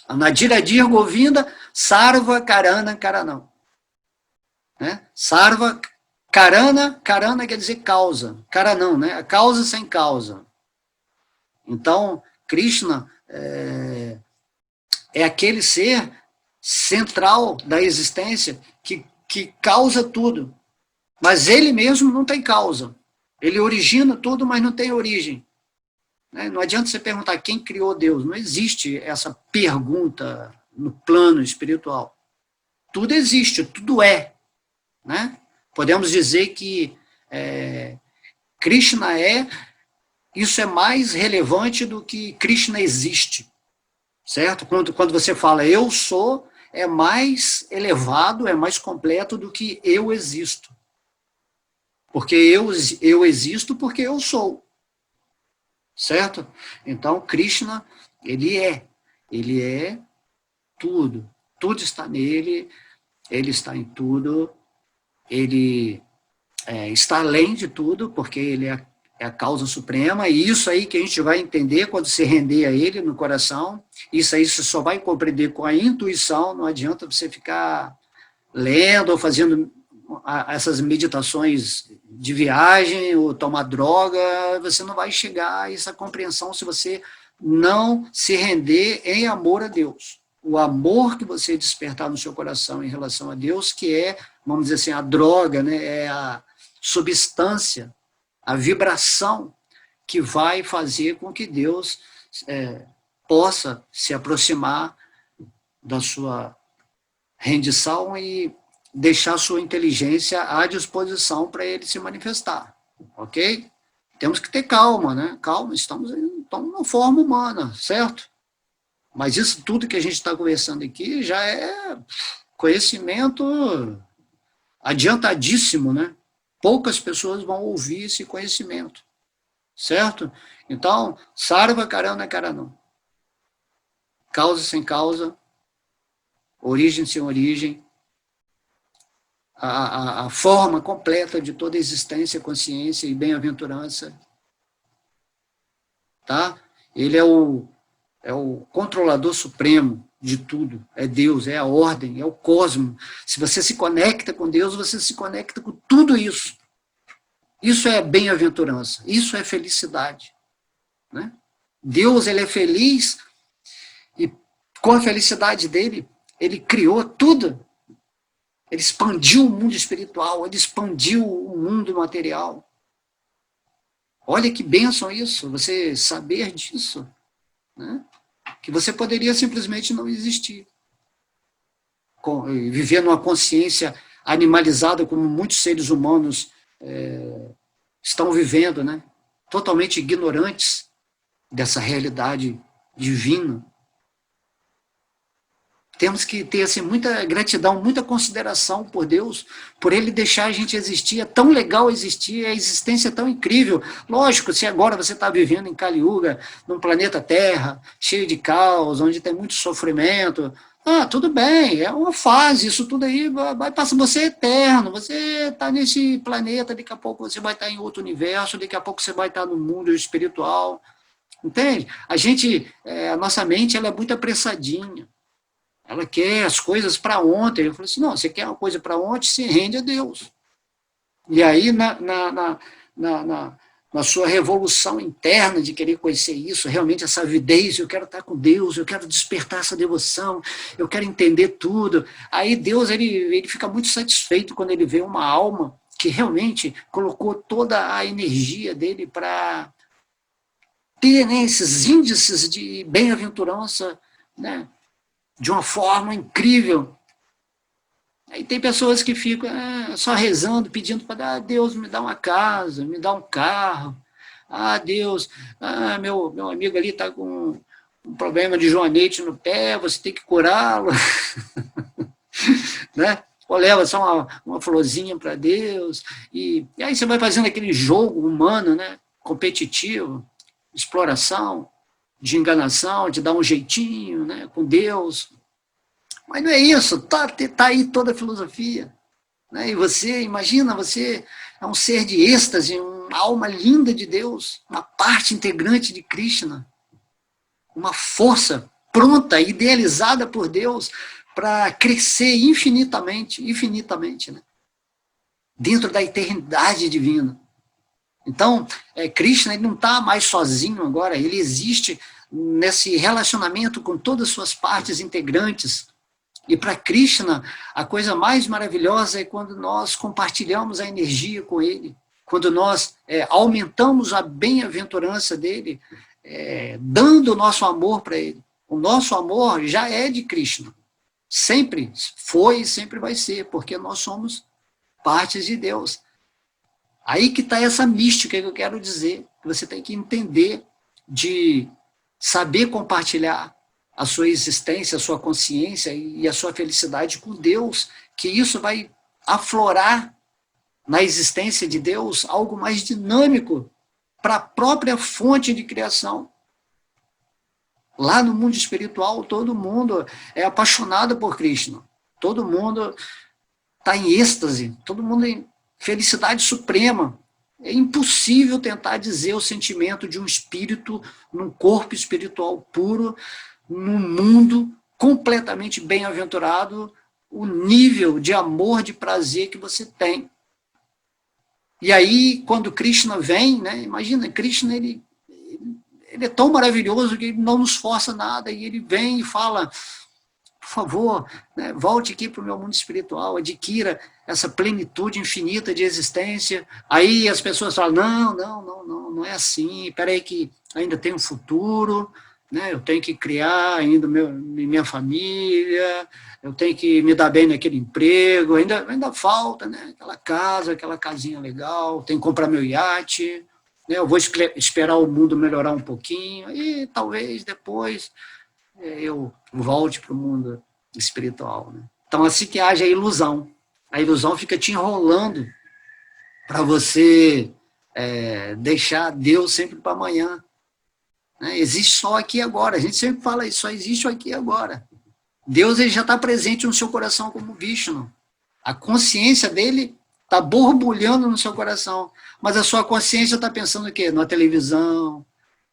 Nadiradir Govinda, Sarva Karana Karanam. Né? Sarva Karana, Karana quer dizer causa, Karanam, né? A causa sem causa. Então, Krishna é aquele ser central da existência que causa tudo. Mas ele mesmo não tem causa. Ele origina tudo, mas não tem origem. Não adianta você perguntar quem criou Deus. Não existe essa pergunta no plano espiritual. Tudo existe, tudo é. Né? Podemos dizer que Krishna isso é mais relevante do que Krishna existe. Certo? Quando você fala eu sou, é mais elevado, é mais completo do que eu existo. Porque eu existo porque eu sou. Certo? Então, Krishna, ele é tudo. Tudo está nele, ele está em tudo, ele está além de tudo, porque ele é a causa suprema, e isso aí que a gente vai entender quando se render a ele no coração, isso aí você só vai compreender com a intuição, não adianta você ficar lendo ou fazendo essas meditações de viagem ou tomar droga, você não vai chegar a essa compreensão se você não se render em amor a Deus. O amor que você despertar no seu coração em relação a Deus, que é, vamos dizer assim, a droga, né, é a substância, a vibração que vai fazer com que Deus possa se aproximar da sua rendição e deixar sua inteligência à disposição para ele se manifestar, ok? Temos que ter calma, né? Calma, estamos numa forma humana, certo? Mas isso tudo que a gente está conversando aqui já é conhecimento adiantadíssimo, né? Poucas pessoas vão ouvir esse conhecimento, certo? Então, sarva karana karanam. Causa sem causa, origem sem origem, a forma completa de toda existência, consciência e bem-aventurança, tá? Ele é o controlador supremo de tudo, é Deus, é a ordem, é o cosmos. Se você se conecta com Deus, você se conecta com tudo isso. Isso é bem-aventurança, isso é felicidade, né? Deus, ele é feliz e com a felicidade dele, ele criou tudo. Ele expandiu o mundo espiritual, ele expandiu o mundo material. Olha que bênção isso, você saber disso, né? Que você poderia simplesmente não existir. Viver numa consciência animalizada, como muitos seres humanos estão vivendo, né? Totalmente ignorantes dessa realidade divina. Temos que ter assim, muita gratidão, muita consideração por Deus, por Ele deixar a gente existir. É tão legal existir, a existência é tão incrível. Lógico, se agora você está vivendo em Kali Yuga, num planeta Terra, cheio de caos, onde tem muito sofrimento, tudo bem, é uma fase, isso tudo aí vai passar. Você é eterno, você está nesse planeta, daqui a pouco você vai estar em outro universo, daqui a pouco você vai estar no mundo espiritual. Entende? A nossa mente ela é muito apressadinha. Ela quer as coisas para ontem. Eu falei assim, não, você quer uma coisa para ontem, se rende a Deus. E aí, na sua revolução interna de querer conhecer isso, realmente essa avidez, eu quero estar com Deus, eu quero despertar essa devoção, eu quero entender tudo. Aí Deus, ele fica muito satisfeito quando ele vê uma alma que realmente colocou toda a energia dele para ter, né, esses índices de bem-aventurança, né, de uma forma incrível. Aí tem pessoas que ficam só rezando, pedindo para Deus me dá uma casa, me dá um carro. Deus, meu amigo ali está com um problema de joanete no pé, você tem que curá-lo. Né? Ou leva só uma florzinha para Deus. E aí você vai fazendo aquele jogo humano, né? Competitivo, exploração, de enganação, de dar um jeitinho, né, com Deus. Mas não é isso, tá aí toda a filosofia. Né? E você, imagina, você é um ser de êxtase, uma alma linda de Deus, uma parte integrante de Krishna, uma força pronta, idealizada por Deus para crescer infinitamente, né? Dentro da eternidade divina. Então, Krishna ele não está mais sozinho agora, ele existe nesse relacionamento com todas as suas partes integrantes. E para Krishna, a coisa mais maravilhosa é quando nós compartilhamos a energia com ele, quando nós aumentamos a bem-aventurança dele, dando o nosso amor para ele. O nosso amor já é de Krishna. Sempre foi e sempre vai ser, porque nós somos partes de Deus. Aí que está essa mística que eu quero dizer, que você tem que entender de saber compartilhar a sua existência, a sua consciência e a sua felicidade com Deus, que isso vai aflorar na existência de Deus algo mais dinâmico para a própria fonte de criação. Lá no mundo espiritual, todo mundo é apaixonado por Krishna, todo mundo está em êxtase, todo mundo em felicidade suprema. É impossível tentar dizer o sentimento de um espírito num corpo espiritual puro, num mundo completamente bem-aventurado, o nível de amor, de prazer que você tem. E aí, quando Krishna vem, né, imagina, Krishna ele é tão maravilhoso que ele não nos força nada, e ele vem e fala, por favor, né, volte aqui para o meu mundo espiritual, adquira essa plenitude infinita de existência. Aí as pessoas falam, não é assim, espera aí que ainda tem um futuro, né? Eu tenho que criar ainda minha família, eu tenho que me dar bem naquele emprego, ainda falta, né? Aquela casa, aquela casinha legal, tenho que comprar meu iate, né? Eu vou esperar o mundo melhorar um pouquinho e talvez depois eu volte para o mundo espiritual, né? Então, assim que haja a ilusão fica te enrolando para você deixar Deus sempre para amanhã. Né? Existe só aqui e agora. A gente sempre fala isso, só existe aqui e agora. Deus ele já está presente no seu coração como Vishnu. A consciência dele está borbulhando no seu coração. Mas a sua consciência está pensando o quê? Na televisão,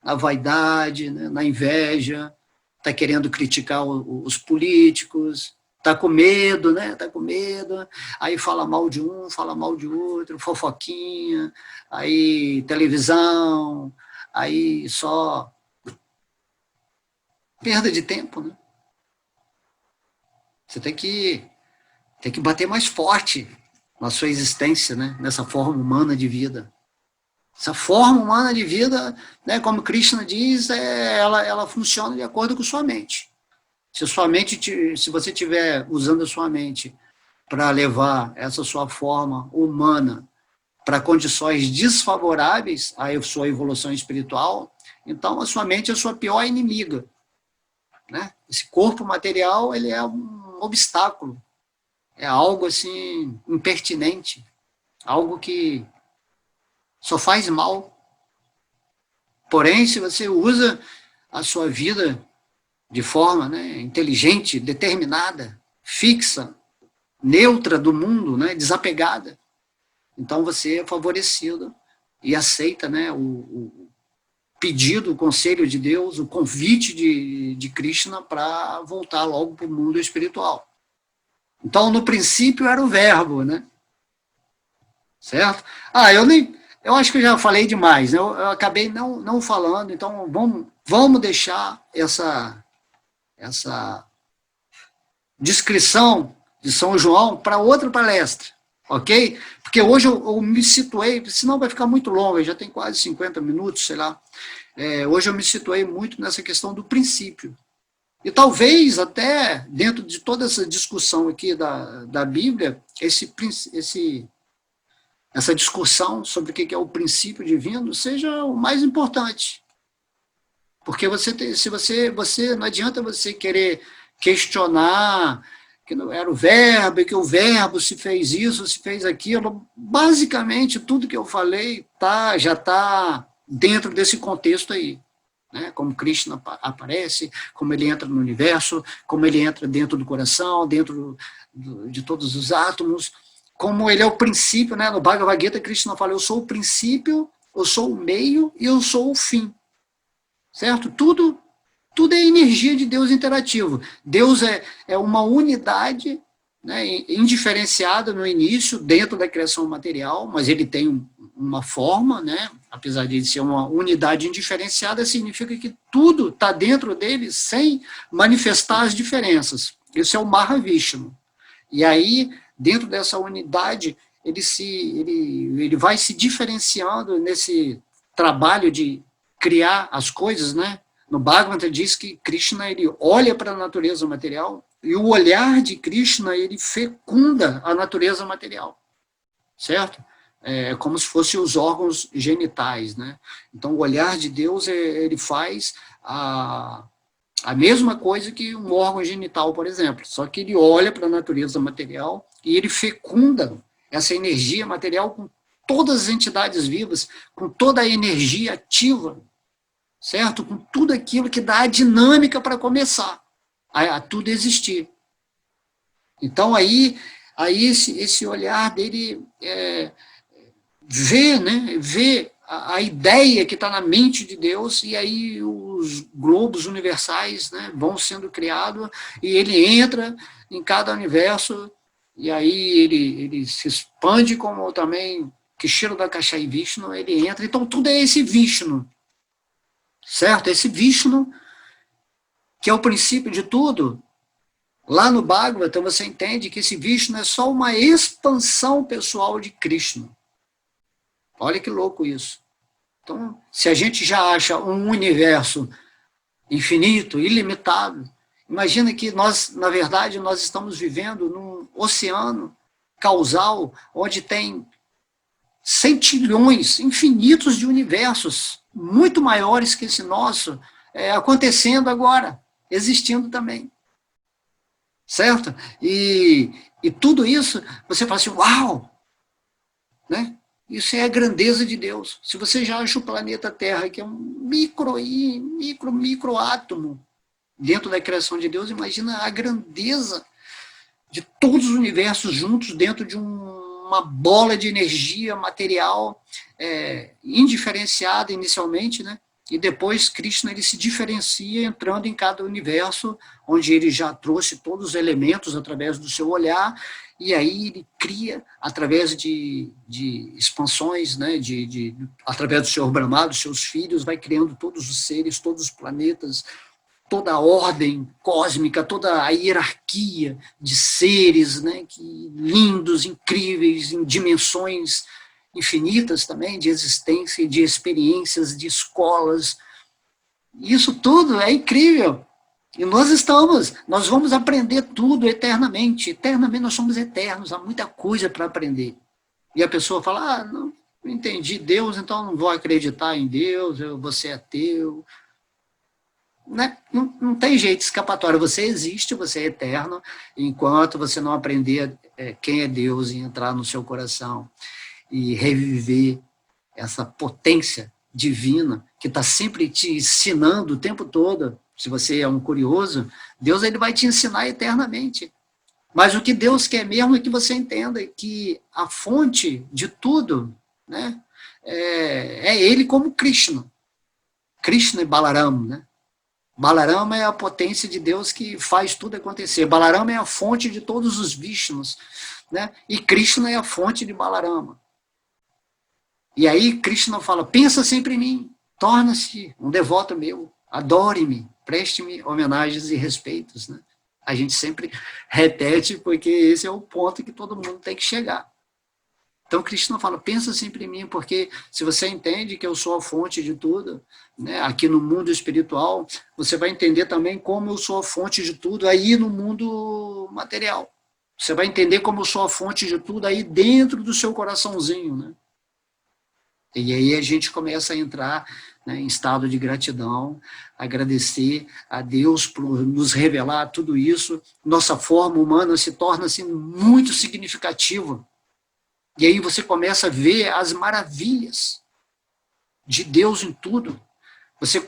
na vaidade, né? Na inveja, está querendo criticar os políticos, está com medo, né? Está com medo. Aí fala mal de um, fala mal de outro, fofoquinha, aí televisão, aí só perda de tempo, né? Você tem que bater mais forte na sua existência, né? Nessa forma humana de vida. Essa forma humana de vida, né, como Krishna diz, ela funciona de acordo com sua mente. Se você estiver usando a sua mente para levar essa sua forma humana para condições desfavoráveis à sua evolução espiritual, então a sua mente é a sua pior inimiga. Né? Esse corpo material ele é um obstáculo, é algo assim impertinente, algo que só faz mal. Porém, se você usa a sua vida de forma, né, inteligente, determinada, fixa, neutra do mundo, né, desapegada, então você é favorecido e aceita, né, o pedido, o conselho de Deus, o convite de Krishna para voltar logo para o mundo espiritual. Então, no princípio era o verbo, né? Certo? Eu acho que eu já falei demais, né? Eu acabei não falando, então vamos deixar essa descrição de São João para outra palestra, ok? Porque hoje eu me situei, senão vai ficar muito longo, já tem quase 50 minutos, sei lá. Hoje eu me situei muito nessa questão do princípio. E talvez até dentro de toda essa discussão aqui da Bíblia, essa discussão sobre o que é o princípio divino seja o mais importante. Porque você não adianta você querer questionar que não era o verbo, e que o verbo se fez isso, se fez aquilo. Basicamente, tudo que eu falei já está dentro desse contexto aí. Né? Como Krishna aparece, como ele entra no universo, como ele entra dentro do coração, dentro de todos os átomos, como ele é o princípio, né? No Bhagavad Gita, Krishna fala, eu sou o princípio, eu sou o meio e eu sou o fim. Certo? Tudo é energia de Deus interativo. Deus é uma unidade, né, indiferenciada no início, dentro da criação material, mas ele tem uma forma, né, apesar de ser uma unidade indiferenciada, significa que tudo está dentro dele sem manifestar as diferenças. Isso é o Mahavishnu. E aí, dentro dessa unidade, ele vai se diferenciando nesse trabalho de criar as coisas, né? No Bhagavata diz que Krishna ele olha para a natureza material e o olhar de Krishna ele fecunda a natureza material, certo? É como se fossem os órgãos genitais, né? Então o olhar de Deus ele faz a mesma coisa que um órgão genital, por exemplo, só que ele olha para a natureza material e ele fecunda essa energia material com todas as entidades vivas, com toda a energia ativa, certo? Com tudo aquilo que dá a dinâmica para começar a tudo existir. Então, aí esse olhar dele vê a ideia que está na mente de Deus, e aí os globos universais, né, vão sendo criados, e ele entra em cada universo, e aí ele se expande como também Kshirodakashayi Vishnu, ele entra. Então, tudo é esse Vishnu. Certo? Esse Vishnu, que é o princípio de tudo, lá no Bhagavata você entende que esse Vishnu é só uma expansão pessoal de Krishna. Olha que louco isso. Então, se a gente já acha um universo infinito, ilimitado. Imagina que nós, na verdade, nós estamos vivendo num oceano causal, onde tem centilhões infinitos de universos, muito maiores que esse nosso, acontecendo agora, existindo também. Certo? E tudo isso, você fala assim, uau! Né? Isso é a grandeza de Deus. Se você já acha o planeta Terra, que é um micro átomo dentro da criação de Deus, imagina a grandeza de todos os universos juntos dentro de uma bola de energia material indiferenciada inicialmente, né? E depois Krishna ele se diferencia entrando em cada universo, onde ele já trouxe todos os elementos através do seu olhar, e aí ele cria, através de expansões, né, através do Senhor Brahma, dos seus filhos, vai criando todos os seres, todos os planetas, toda a ordem cósmica, toda a hierarquia de seres, né, lindos, incríveis, em dimensões infinitas também, de existência, de experiências, de escolas. Isso tudo é incrível. E nós vamos aprender tudo eternamente. Eternamente nós somos eternos, há muita coisa para aprender. E a pessoa fala, não entendi Deus, então não vou acreditar em Deus, eu vou ser ateu. Né? Não tem jeito escapatório, você existe, você é eterno, enquanto você não aprender quem é Deus e entrar no seu coração e reviver essa potência divina que está sempre te ensinando o tempo todo. Se você é um curioso, Deus ele vai te ensinar eternamente. Mas o que Deus quer mesmo é que você entenda que a fonte de tudo, né, é Ele como Krishna. Krishna e Balarama, né? Balarama é a potência de Deus que faz tudo acontecer. Balarama é a fonte de todos os Vishnus, né? E Krishna é a fonte de Balarama. E aí Krishna fala, pensa sempre em mim, torna-se um devoto meu, adore-me, preste-me homenagens e respeitos. Né? A gente sempre repete, porque esse é o ponto que todo mundo tem que chegar. Então Krishna fala, pensa sempre em mim, porque se você entende que eu sou a fonte de tudo, né, aqui no mundo espiritual, você vai entender também como eu sou a fonte de tudo aí no mundo material. Você vai entender como eu sou a fonte de tudo aí dentro do seu coraçãozinho, né? E aí a gente começa a entrar, né, em estado de gratidão, agradecer a Deus por nos revelar tudo isso. Nossa forma humana se torna assim, muito significativa. E aí você começa a ver as maravilhas de Deus em tudo. Você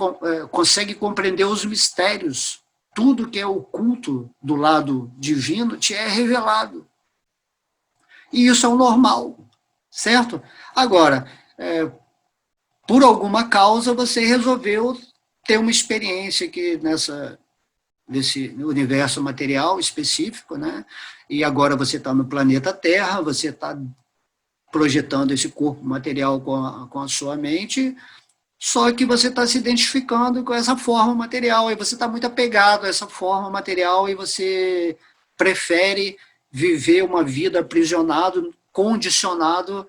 consegue compreender os mistérios. Tudo que é oculto do lado divino te é revelado. E isso é o normal, certo? Agora, por alguma causa, você resolveu ter uma experiência aqui nesse universo material específico, né? E agora você está no planeta Terra, você está projetando esse corpo material com a sua mente, só que você está se identificando com essa forma material, e você está muito apegado a essa forma material, e você prefere viver uma vida aprisionado, condicionado,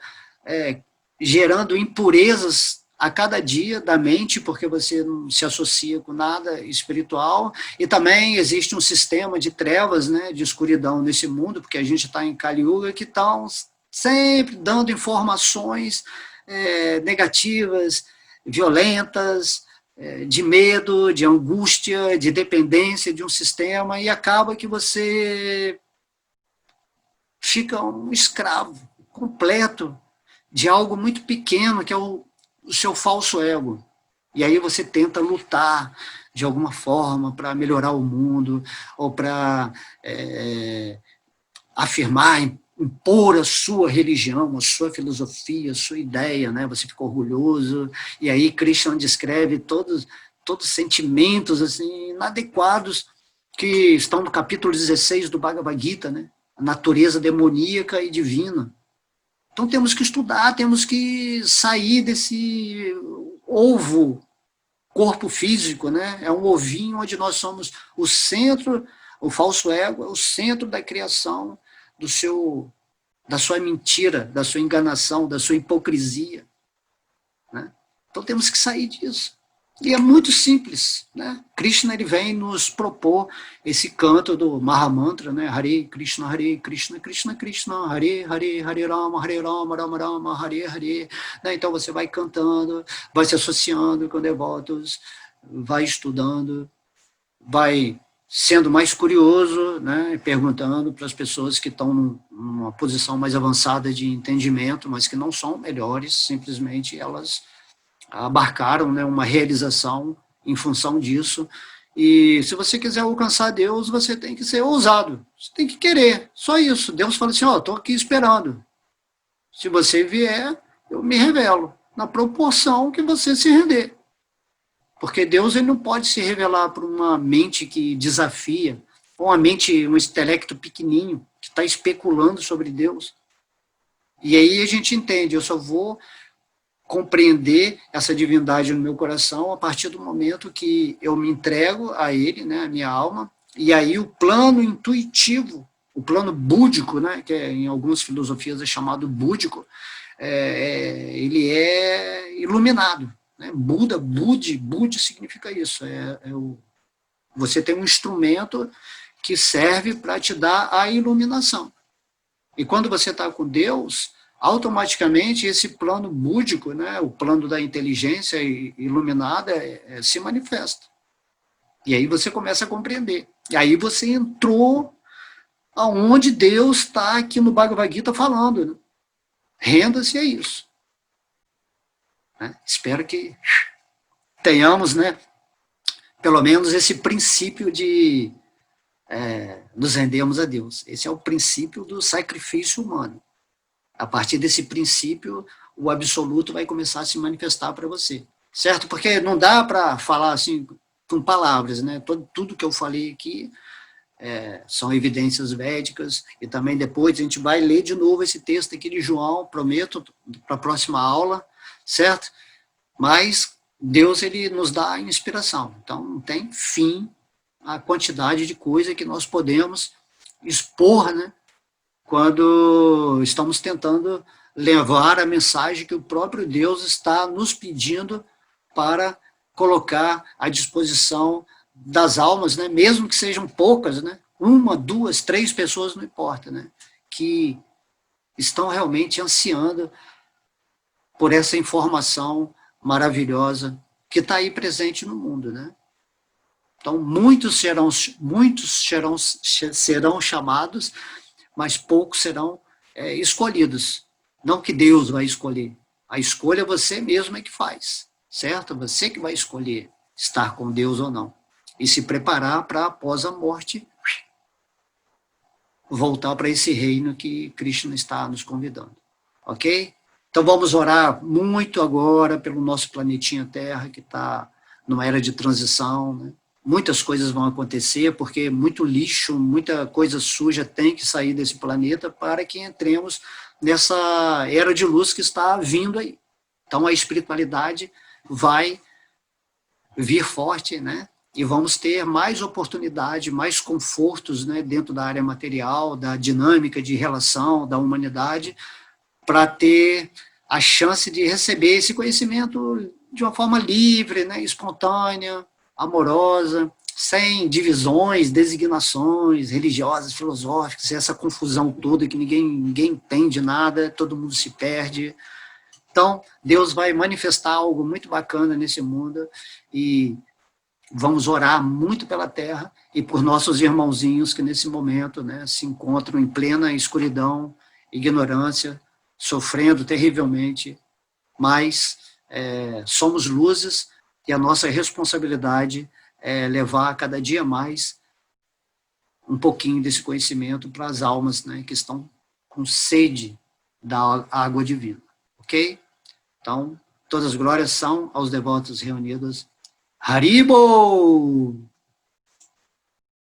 gerando impurezas a cada dia da mente, porque você não se associa com nada espiritual, e também existe um sistema de trevas, né, de escuridão nesse mundo, porque a gente está em Kali Yuga, que estão sempre dando informações negativas, violentas, de medo, de angústia, de dependência de um sistema, e acaba que você fica um escravo completo de algo muito pequeno, que é o seu falso ego. E aí você tenta lutar de alguma forma para melhorar o mundo, ou para afirmar, impor a sua religião, a sua filosofia, a sua ideia, né? Você fica orgulhoso, e aí Krishna descreve todos os sentimentos assim, inadequados que estão no capítulo 16 do Bhagavad Gita, né? A natureza demoníaca e divina. Então temos que estudar, temos que sair desse ovo, corpo físico, né? É um ovinho onde nós somos o centro, o falso ego é o centro da criação da sua mentira, da sua enganação, da sua hipocrisia. Né? Então temos que sair disso. E é muito simples, né? Krishna ele vem nos propor esse canto do Mahamantra, né? Hare Krishna, Krishna Krishna, Hare Rama, Rama Rama, Hare. Né? Então você vai cantando, vai se associando com devotos, vai estudando, vai sendo mais curioso, né? Perguntando para as pessoas que estão numa posição mais avançada de entendimento, mas que não são melhores, simplesmente elas abarcaram, né, uma realização em função disso. E se você quiser alcançar Deus, você tem que ser ousado, você tem que querer, só isso. Deus fala assim, estou aqui esperando. Se você vier, eu me revelo, na proporção que você se render. Porque Deus ele não pode se revelar para uma mente que desafia, ou uma mente, um intelecto pequenininho, que está especulando sobre Deus. E aí a gente entende, eu só vou compreender essa divindade no meu coração a partir do momento que eu me entrego a ele, né, a minha alma, e aí o plano intuitivo, o plano búdico, né, que em algumas filosofias é chamado búdico, ele é iluminado. Né? Budi significa isso, você tem um instrumento que serve para te dar a iluminação. E quando você está com Deus, automaticamente esse plano búdico, né, o plano da inteligência iluminada, se manifesta. E aí você começa a compreender. E aí você entrou aonde Deus está aqui no Bhagavad Gita falando. Né? Renda-se a isso. Né? Espero que tenhamos, né, pelo menos esse princípio de nos rendermos a Deus. Esse é o princípio do sacrifício humano. A partir desse princípio, o absoluto vai começar a se manifestar para você. Certo? Porque não dá para falar assim com palavras, né? Tudo que eu falei aqui são evidências védicas, e também depois a gente vai ler de novo esse texto aqui de João, prometo, para a próxima aula, certo? Mas Deus ele nos dá a inspiração, então não tem fim a quantidade de coisa que nós podemos expor, né? Quando estamos tentando levar a mensagem que o próprio Deus está nos pedindo para colocar à disposição das almas, né? Mesmo que sejam poucas, né? 1, 2, 3 pessoas, não importa, né? Que estão realmente ansiando por essa informação maravilhosa que está aí presente no mundo, né? Então, muitos serão chamados, mas poucos serão escolhidos. Não que Deus vai escolher. A escolha você mesmo é que faz, certo? Você que vai escolher estar com Deus ou não. E se preparar para, após a morte, voltar para esse reino que Krishna está nos convidando. Ok? Então vamos orar muito agora pelo nosso planetinha Terra, que está numa era de transição, né? Muitas coisas vão acontecer, porque muito lixo, muita coisa suja tem que sair desse planeta para que entremos nessa era de luz que está vindo aí. Então a espiritualidade vai vir forte, né? E vamos ter mais oportunidade, mais confortos, né, dentro da área material, da dinâmica de relação da humanidade, para ter a chance de receber esse conhecimento de uma forma livre, né, espontânea, amorosa, sem divisões, designações religiosas, filosóficas, essa confusão toda que ninguém entende nada, todo mundo se perde. Então, Deus vai manifestar algo muito bacana nesse mundo e vamos orar muito pela Terra e por nossos irmãozinhos que nesse momento, né, se encontram em plena escuridão, ignorância, sofrendo terrivelmente, mas somos luzes e a nossa responsabilidade é levar cada dia mais um pouquinho desse conhecimento para as almas, né, que estão com sede da água divina, ok? Então, todas as glórias são aos devotos reunidos. Haribo!